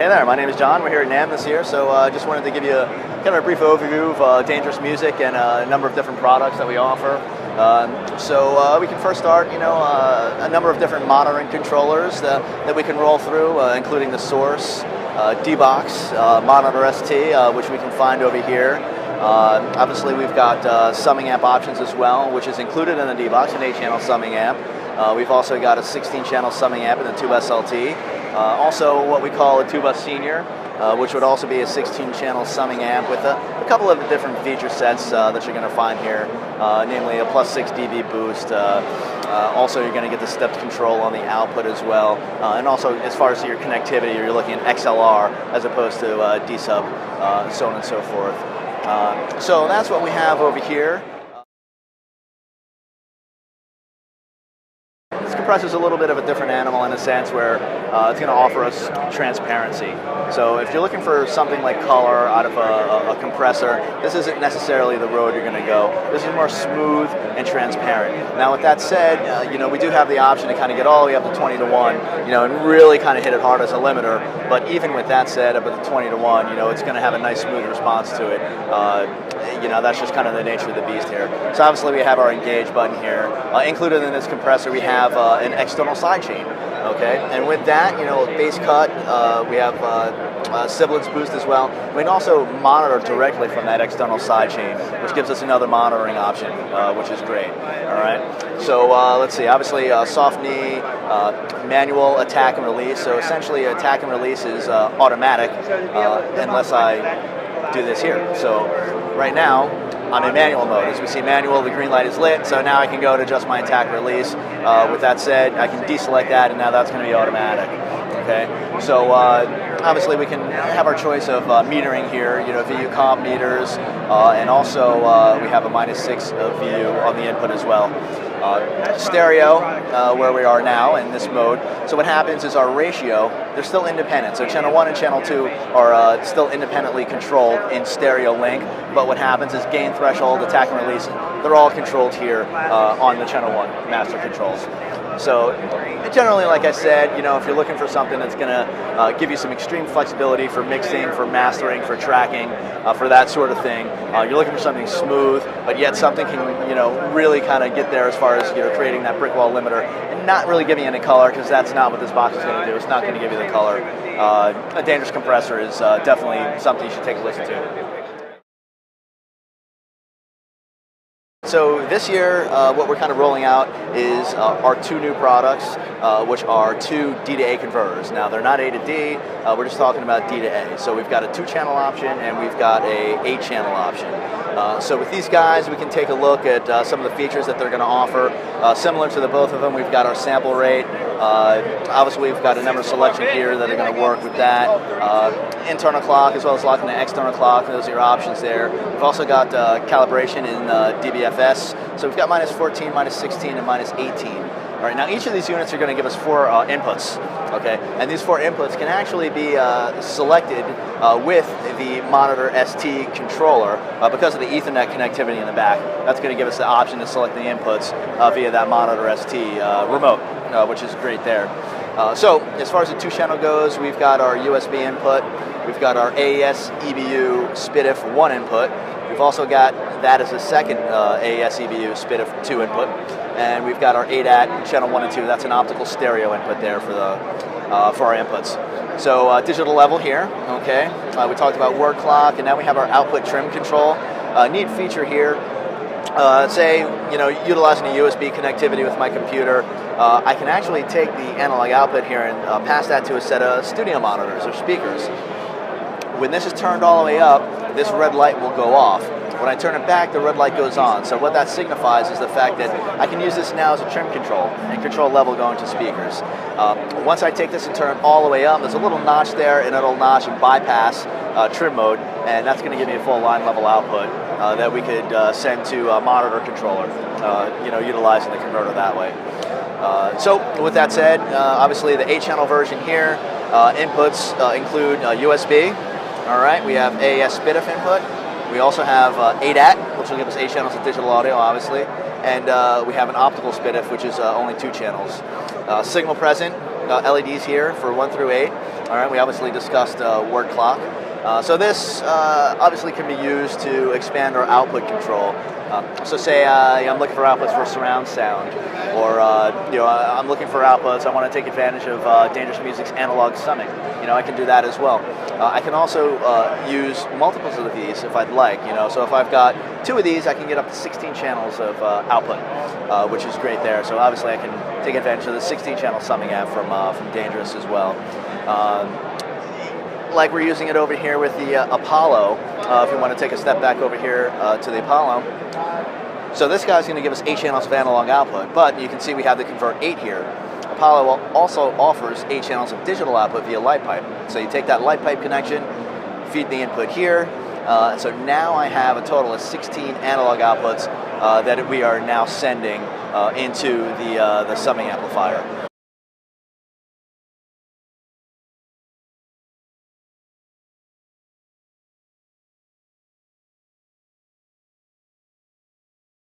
Hey there, my name is John. We're here at NAMM this year, so just wanted to give you kind of a brief overview of Dangerous Music and a number of different products that we offer. We can first start, a number of different monitoring controllers that we can roll through, including the Source, D-Box, Monitor ST, which we can find over here. Obviously, we've got summing amp options as well, which is included in the D-Box, an 8-channel summing amp. We've also got a 16-channel summing amp in the 2-bus LT. Also what we call a 2-bus senior, which would also be a 16-channel summing amp with a couple of different feature sets that you're going to find here, namely a plus 6 dB boost. Also, you're going to get the stepped control on the output as well. And also, as far as your connectivity, you're looking at XLR as opposed to D-sub, so on and so forth. So that's what we have over here. This compressor is a little bit of a different animal in a sense where it's going to offer us transparency. So if you're looking for something like color out of a compressor, this isn't necessarily the road you're going to go. This is more smooth and transparent. Now with that said, we do have the option to kind of get all the way up to 20 to 1, and really kind of hit it hard as a limiter. But even with that said, up at the 20 to 1, it's going to have a nice smooth response to it. That's just kind of the nature of the beast here. So obviously we have our engage button here. Included in this compressor, we have an external sidechain. Okay, and with that, bass cut, we have sibilance boost as well. We can also monitor directly from that external sidechain, which gives us another monitoring option, which is great. All right, so let's see. Obviously, soft knee, manual attack and release. So essentially, attack and release is automatic unless I do this here. So right now, I'm in manual mode. As we see manual, the green light is lit, so now I can go to just my attack release. With that said, I can deselect that, and now that's going to be automatic. Okay, so obviously we can have our choice of metering here, VU comp meters, and also we have a -6 of VU on the input as well. Stereo, where we are now in this mode. So what happens is our ratio, they're still independent. So channel 1 and channel 2 are still independently controlled in stereo link, but what happens is gain threshold, attack and release, they're all controlled here on the channel 1 master controls. So generally, like I said, if you're looking for something that's going to give you some extreme flexibility for mixing, for mastering, for tracking, for that sort of thing, you're looking for something smooth, but yet something can, really kind of get there as far as, creating that brick wall limiter and not really giving you any color, because that's not what this box is going to do. It's not going to give you the color. A Dangerous Compressor is definitely something you should take a listen to. So this year, what we're kind of rolling out is our 2 new products, which are 2 DTA converters. Now, they're not A to D, we're just talking about D to A. So we've got a 2-channel option and we've got a 8-channel option. So with these guys, we can take a look at some of the features that they're going to offer. Similar to the both of them, we've got our sample rate. Obviously, we've got a number of selection here that are going to work with that. Internal clock as well as locking the external clock. Those are your options there. We've also got calibration in dBFS. So we've got -14, -16, and -18. All right, now each of these units are going to give us 4 inputs, okay? And these 4 inputs can actually be selected with the Monitor ST controller because of the Ethernet connectivity in the back. That's going to give us the option to select the inputs via that Monitor ST remote, which is great there. So as far as the 2-channel goes, we've got our USB input, we've got our AES EBU SPDIF 1 input, we've also got that as a second AES EBU SPDIF 2 input, and we've got our ADAT channel 1 and 2. That's an optical stereo input there for our inputs. So digital level here, okay. We talked about word clock, and now we have our output trim control. Neat feature here. Say, utilizing a USB connectivity with my computer, I can actually take the analog output here and pass that to a set of studio monitors or speakers. When this is turned all the way up, this red light will go off. When I turn it back, the red light goes on. So what that signifies is the fact that I can use this now as a trim control and control level going to speakers. Once I take this and turn it all the way up, there's a little notch there, and it'll notch and bypass trim mode, and that's going to give me a full line level output that we could send to a monitor controller, utilizing the converter that way. So with that said, obviously the 8-channel version here, inputs include USB. All right, we have AES SPDIF input. We also have ADAT, which will give us 8 channels of digital audio, obviously, and we have an optical SPDIF, which is only 2 channels. Signal present, LEDs here for 1 through 8. All right, we obviously discussed word clock. So this obviously can be used to expand our output control. So say I'm looking for outputs for surround sound, or I'm looking for outputs. I want to take advantage of Dangerous Music's analog summing. I can do that as well. I can also use multiples of these if I'd like. So if I've got 2 of these, I can get up to 16 channels of output, which is great there. So obviously I can take advantage of the 16-channel summing app from Dangerous as well. Like we're using it over here with the Apollo, if you want to take a step back over here to the Apollo. So this guy's going to give us 8 channels of analog output, but you can see we have the Convert 8 here. Apollo also offers 8 channels of digital output via light pipe. So you take that light pipe connection, feed the input here, so now I have a total of 16 analog outputs that we are now sending into the summing amplifier.